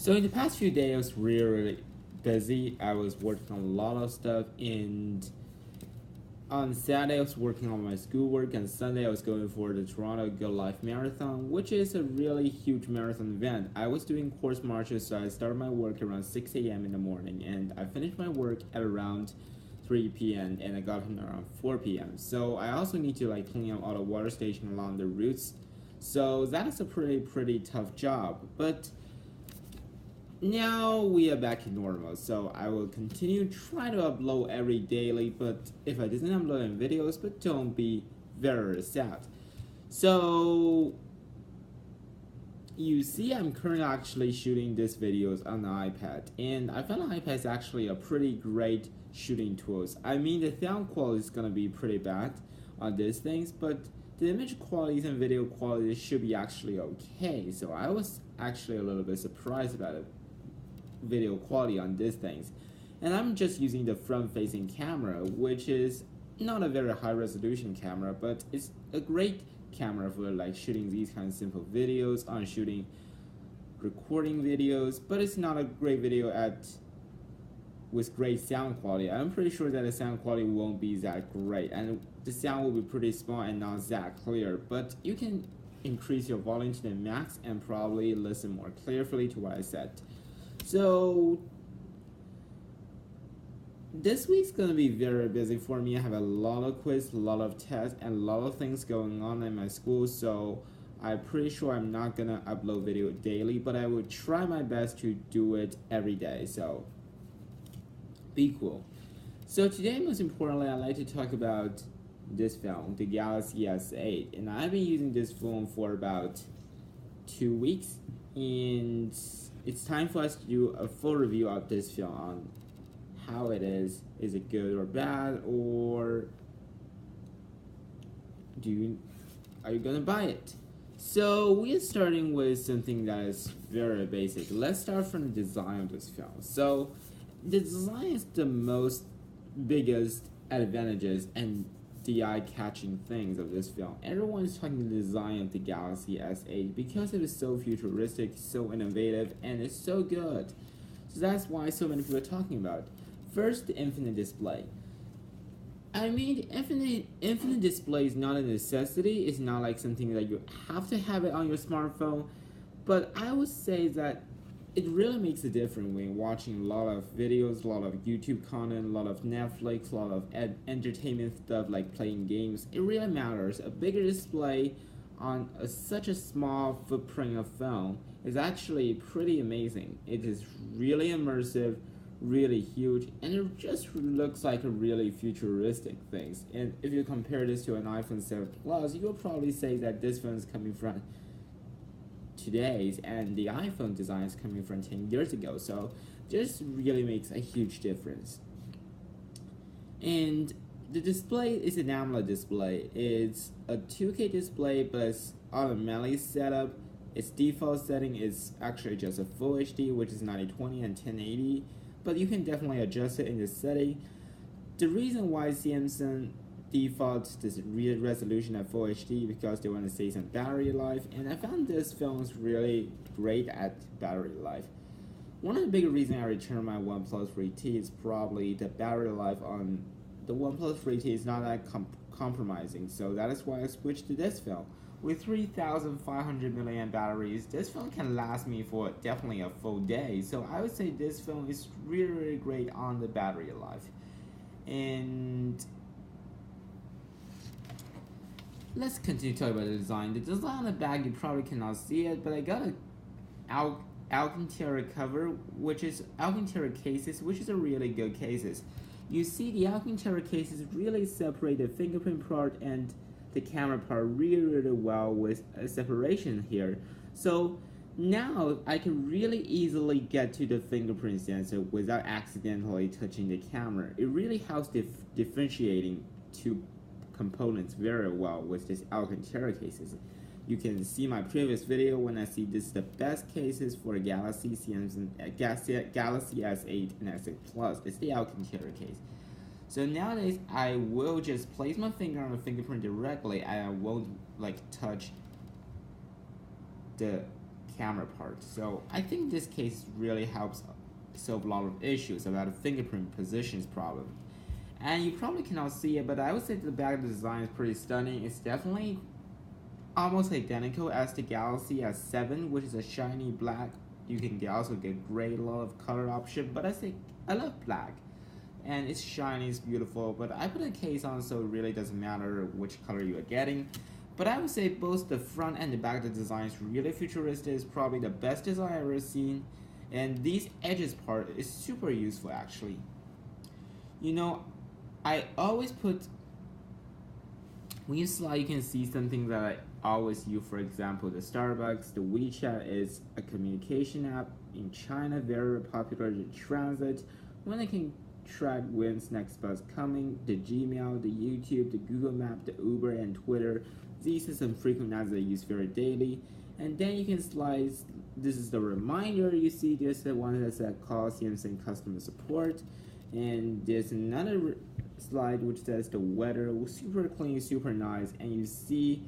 So in the past few days, I was really busy. I was working on a lot of stuff, and on Saturday I was working on my schoolwork, and Sunday I was going for the Toronto Go Life Marathon, which is a really huge marathon event. I was doing course marches, so I started my work around 6 a.m. in the morning, and I finished my work at around 3 p.m. and I got home around 4 p.m. So I also need to clean up all the water station along the routes. So that is a pretty tough job, but now we are back to normal, so I will continue trying to upload every daily, but if I didn't upload any videos, but don't be very sad. So you see I'm currently actually shooting these videos on the iPad, and I found the iPad is actually a pretty great shooting tools. I mean, the sound quality is gonna be pretty bad on these things, but the image qualities and video quality should be actually okay. So I was actually a little bit surprised about it, video quality on these things. And I'm just using the front-facing camera, which is not a very high resolution camera, but it's a great camera for shooting these kind of simple videos, on shooting recording videos, but it's not a great video with great sound quality. I'm pretty sure that the sound quality won't be that great, and the sound will be pretty small and not that clear, but you can increase your volume to the max and probably listen more clearly to what I said. So this week's gonna be very busy for me. I have a lot of quiz, a lot of tests, and a lot of things going on in my school, so I'm pretty sure I'm not gonna upload video daily, but I will try my best to do it every day, so be cool. So today, most importantly, I'd like to talk about this phone, the Galaxy S8, and I've been using this phone for about 2 weeks, and it's time for us to do a full review of this phone on how it is. Is it good or bad, or are you gonna buy it? So we are starting with something that is very basic. Let's start from the design of this phone. So the design is the most biggest advantages and the eye-catching things of this film. Everyone is talking the design of the Galaxy S8 because it is so futuristic, so innovative, and it's so good. So that's why so many people are talking about it. First, the infinite display. I mean, the infinite display is not a necessity. It's not like something that you have to have it on your smartphone. But I would say that it really makes a difference when watching a lot of videos, a lot of YouTube content, a lot of Netflix, a lot of entertainment stuff like playing games. It really matters. A bigger display on such a small footprint of phone is actually pretty amazing. It is really immersive, really huge, and it just looks like a really futuristic thing. And if you compare this to an iPhone 7 Plus, you'll probably say that this phone is coming from today's, and the iPhone design is coming from 10 years ago, so this really makes a huge difference. And the display is an AMOLED display. It's a 2K display, but it's automatically set up. Its default setting is actually just a Full HD, which is 9020 and 1080, but you can definitely adjust it in the setting. The reason why Samsung default this resolution at Full HD because they want to save some battery life, and I found this phone is really great at battery life. One of the big reasons I returned my OnePlus 3T is probably the battery life on the OnePlus 3T is not that compromising, so that is why I switched to this phone. With 3,500 milliamp batteries, this phone can last me for definitely a full day, so I would say this phone is really great on the battery life. And let's continue talking about the design. The design on the back, you probably cannot see it, but I got a Alcantara cover, which is Alcantara cases, which is a really good cases. You see the Alcantara cases really separate the fingerprint part and the camera part really well with a separation here. So now I can really easily get to the fingerprint sensor without accidentally touching the camera. It really helps differentiating two components very well with this Alcantara cases. You can see my previous video when I see this is the best cases for Galaxy S8 and S8 Plus. It's the Alcantara case. So nowadays I will just place my finger on the fingerprint directly, and I won't touch the camera part. So I think this case really helps solve a lot of issues about the fingerprint positions problem. And you probably cannot see it, but I would say the back design is pretty stunning. It's definitely almost identical as the Galaxy S7, which is a shiny black. You can also get gray, a lot of color option, but I think I love black. And it's shiny, it's beautiful, but I put a case on so it really doesn't matter which color you are getting. But I would say both the front and the back of the design is really futuristic. It's probably the best design I've ever seen. And these edges part is super useful actually. You know, I always put when you slide you can see something that I always use. For example, the Starbucks, the WeChat is a communication app in China, very popular in transit. When I can track when's next bus coming, the Gmail, the YouTube, the Google Map, the Uber, and Twitter. These are some frequent apps that I use very daily. And then you can slide, this is the reminder, you see there's the one that says call Samsung customer support. And there's another slide which says the weather, super clean, super nice. And you see,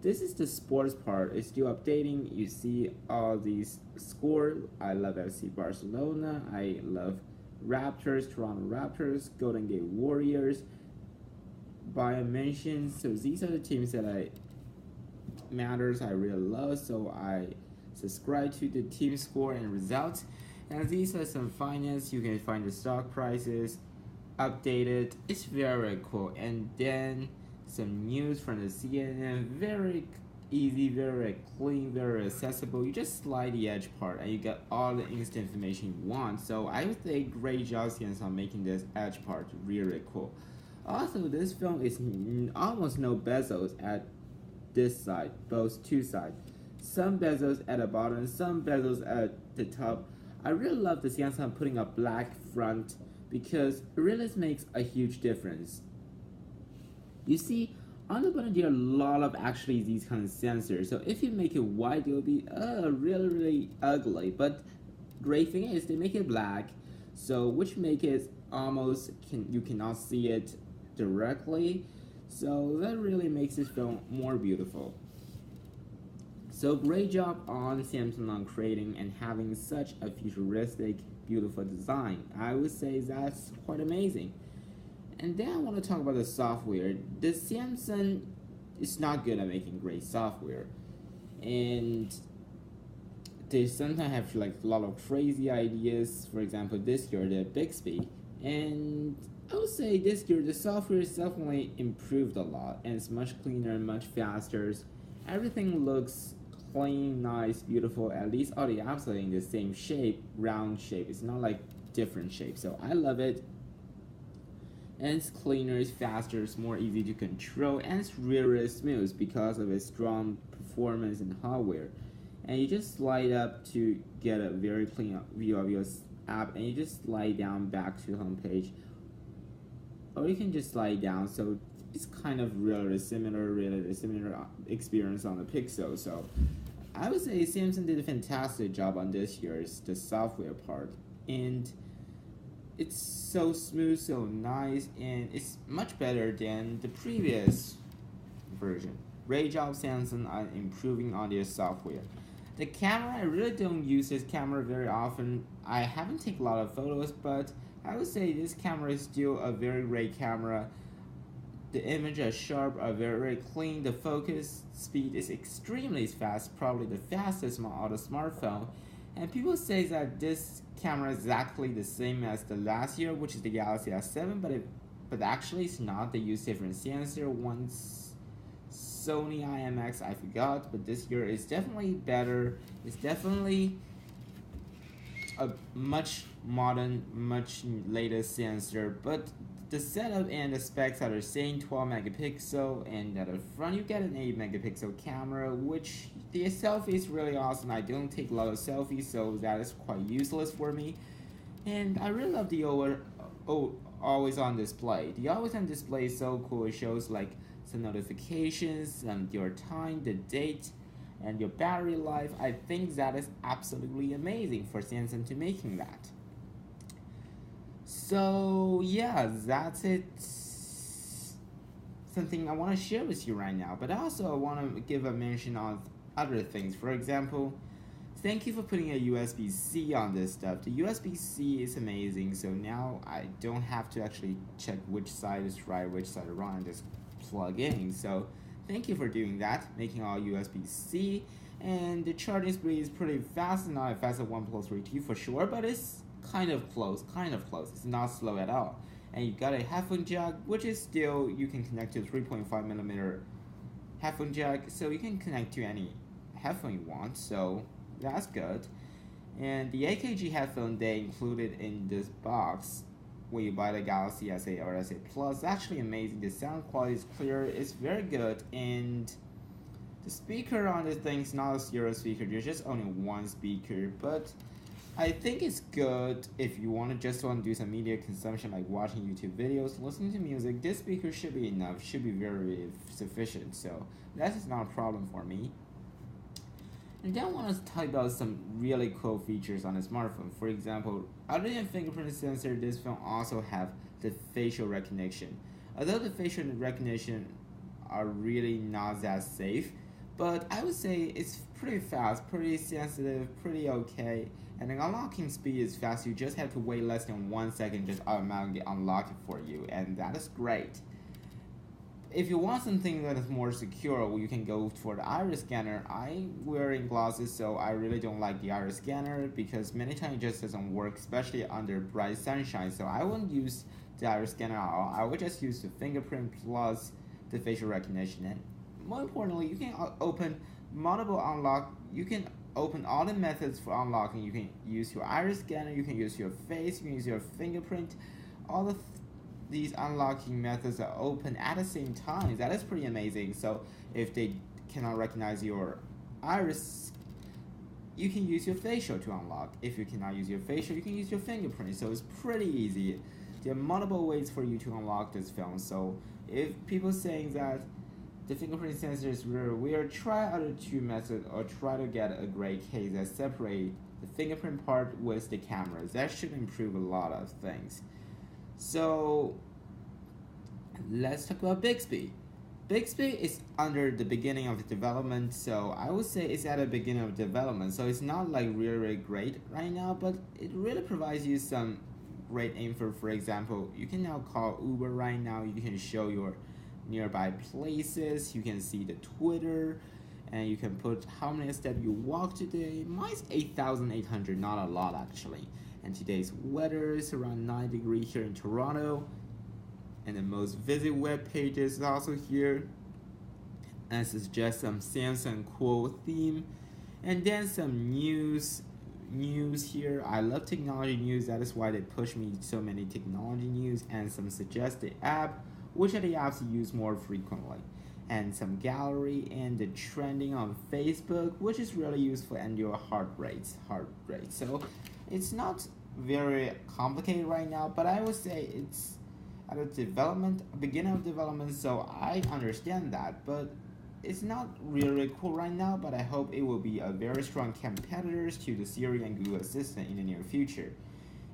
this is the sports part, it's still updating. You see all these scores. I love FC Barcelona, I love Raptors, Toronto Raptors, Golden Gate Warriors, Bayern München. So these are the teams that I really love. So I subscribe to the team score and results. And these are some finance. You can find the stock prices updated. It's very cool. And then some news from the CNN. Very easy, very clean, very accessible. You just slide the edge part and you get all the instant information you want. So I would say great job on making this edge part really cool. Also, this film is almost no bezels at this side, both two sides. Some bezels at the bottom, some bezels at the top. I really love the Samsung putting a black front because it really makes a huge difference. You see, on the bottom there are a lot of actually these kind of sensors. So if you make it white, it will be really ugly. But great thing is they make it black, so which make it almost you cannot see it directly. So that really makes this film more beautiful. So great job on Samsung on creating and having such a futuristic, beautiful design. I would say that's quite amazing. And then I want to talk about the software. The Samsung is not good at making great software, and they sometimes have like a lot of crazy ideas. For example, this year the Bixby, and I would say this year the software is definitely improved a lot, and it's much cleaner, much faster. Everything looks clean, nice, beautiful. At least all the apps are in the same shape, round shape. It's not like different shapes. So I love it. And it's cleaner, it's faster, it's more easy to control, and it's really smooth because of its strong performance and hardware. And you just slide up to get a very clean view of your app, and you just slide down back to the home page, or you can just slide down. So it's kind of really similar experience on the Pixel. So I would say Samsung did a fantastic job on this year's the software part, and it's so smooth, so nice, and it's much better than the previous version. Great job Samsung on improving on their software. The camera, I really don't use this camera very often. I haven't taken a lot of photos, but I would say this camera is still a very great camera. The images are sharp, are very clean. The focus speed is extremely fast, probably the fastest among all the smartphone. And people say that this camera is exactly the same as the last year, which is the Galaxy S7, but actually it's not. They use different sensor. One's Sony IMX, I forgot, but this year is definitely better. It's definitely a much modern, much latest sensor, but the setup and the specs are the same, 12 megapixel, and at the front you get an 8 megapixel camera, which the selfie is really awesome. I don't take a lot of selfies, so that is quite useless for me. And I really love the always on display. The always on display is so cool. It shows like some notifications, your time, the date, and your battery life. I think that is absolutely amazing for Samsung to making that. So yeah, that's it. Something I want to share with you right now, but also I want to give a mention of other things. For example, Thank you for putting a USB-C on this stuff. The USB-C is amazing, so now I don't have to actually check which side is right, which side is wrong, and just plug in. So thank you for doing that, making all USB-C. And the charging speed is pretty fast, not as fast as OnePlus 3T for sure, but it's kind of close, It's not slow at all. And you got a headphone jack, which is still, you can connect to 3.5 millimeter headphone jack, so you can connect to any headphone you want, so that's good. And the AKG headphone they included in this box when you buy the Galaxy S8 or S8 Plus is actually amazing. The sound quality is clear, it's very good, and the speaker on this thing is not a stereo speaker, there's just only one speaker, but I think it's good if you want to do some media consumption like watching YouTube videos, listening to music. This speaker should be enough, should be very sufficient, so that is not a problem for me. And then I want to talk about some really cool features on a smartphone. For example, other than fingerprint sensor, this phone also have the facial recognition. Although the facial recognition are really not that safe, but I would say it's pretty fast, pretty sensitive, pretty okay. And the unlocking speed is fast. You just have to wait less than 1 second, just automatically unlock it for you, and that is great. If you want something that is more secure, you can go for the iris scanner. I'm wearing glasses, so I really don't like the iris scanner because many times it just doesn't work, especially under bright sunshine. So I wouldn't use the iris scanner at all. I would just use the fingerprint plus the facial recognition. And more importantly, you can open multiple unlock. You can open all the methods for unlocking. You can use your iris scanner, you can use your face, you can use your fingerprint. All of these unlocking methods are open at the same time. That is pretty amazing. So if they cannot recognize your iris, you can use your facial to unlock. If you cannot use your facial, you can use your fingerprint. So it's pretty easy. There are multiple ways for you to unlock this phone. So if people saying that the fingerprint sensor is really weird, try other two methods or try to get a great case that separate the fingerprint part with the cameras. That should improve a lot of things. So let's talk about Bixby. Bixby is under the beginning of the development, so I would say it's at the beginning of development. So it's not like really great right now, but it really provides you some great info. For example, you can now call Uber right now. You can show your nearby places. You can see the Twitter, and you can put how many steps you walk today. Mine's 8,800, not a lot actually. And today's weather is around 9 degrees here in Toronto. And the most visited web pages is also here. And this is just some Samsung cool theme. And then some news here. I love technology news. That is why they push me so many technology news. And some suggested app, which are the apps you use more frequently. And some gallery and the trending on Facebook, which is really useful, and your heart rate. So it's not very complicated right now, but I would say it's at a beginning of development, so I understand that, but it's not really cool right now, but I hope it will be a very strong competitors to the Siri and Google Assistant in the near future.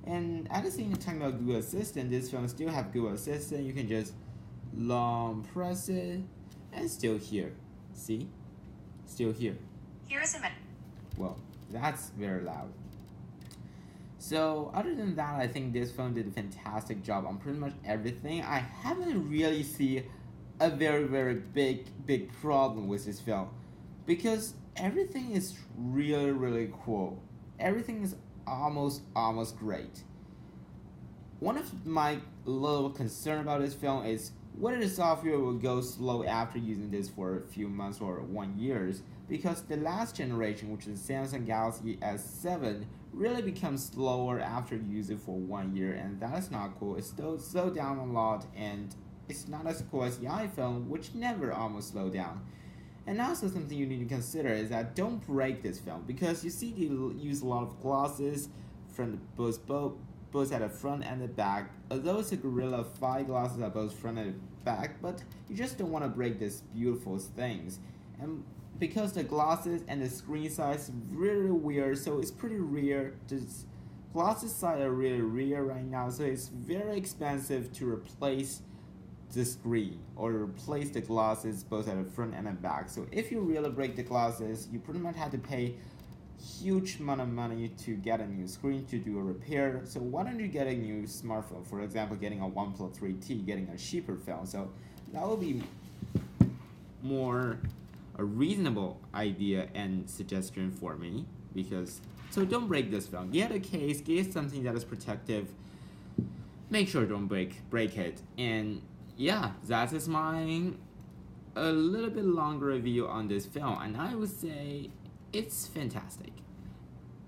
And at the same time about Google Assistant, this phone still have Google Assistant. You can just long press it, and still here. See? Still here. Here is a minute. Well, that's very loud. So other than that, I think this phone did a fantastic job on pretty much everything. I haven't really seen a very big problem with this phone because everything is really cool. Everything is almost great. One of my little concern about this phone is whether the software will go slow after using this for a few months or 1 year, because the last generation, which is the Samsung Galaxy S7, really becomes slower after you use it for 1 year, and that's not cool. It's still slowed down a lot, and it's not as cool as the iPhone, which never almost slowed down. And also something you need to consider is that don't break this phone, because you see they use a lot of glosses from both at the front and the back. Although it's a Gorilla 5 glasses at both front and back, but you just don't want to break these beautiful things. And because the glasses and the screen size is really weird, so it's pretty rare. The glasses size are really rare right now, so it's very expensive to replace the screen or replace the glasses both at the front and the back. So if you really break the glasses, you pretty much have to pay huge amount of money to get a new screen to do a repair. So why don't you get a new smartphone? For example, getting a OnePlus 3T, getting a cheaper phone. So that will be more a reasonable idea and suggestion for me, because so don't break this phone. Get a case, get something that is protective. Make sure don't break it. And yeah, that is my a little bit longer review on this film, and I would say it's fantastic.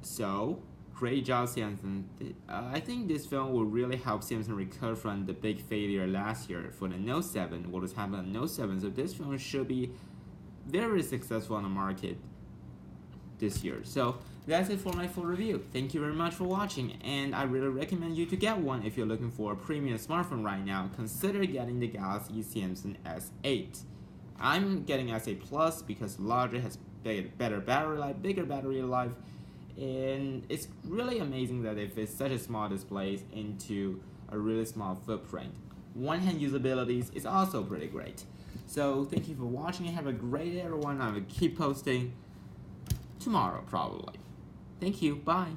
So great job, Samsung. I think this film will really help Samsung recover from the big failure last year for the Note 7. What has happened on Note 7? So this film should be very successful on the market this year. So that's it for my full review. Thank you very much for watching, and I really recommend you to get one if you're looking for a premium smartphone right now. Consider getting the Galaxy Samsung S8. I'm getting S8 Plus because larger, has better battery life, bigger battery life, and it's really amazing that it fits such a small display into a really small footprint. One-hand usability is also pretty great. So thank you for watching, and have a great day everyone. I will keep posting tomorrow probably. Thank you, bye.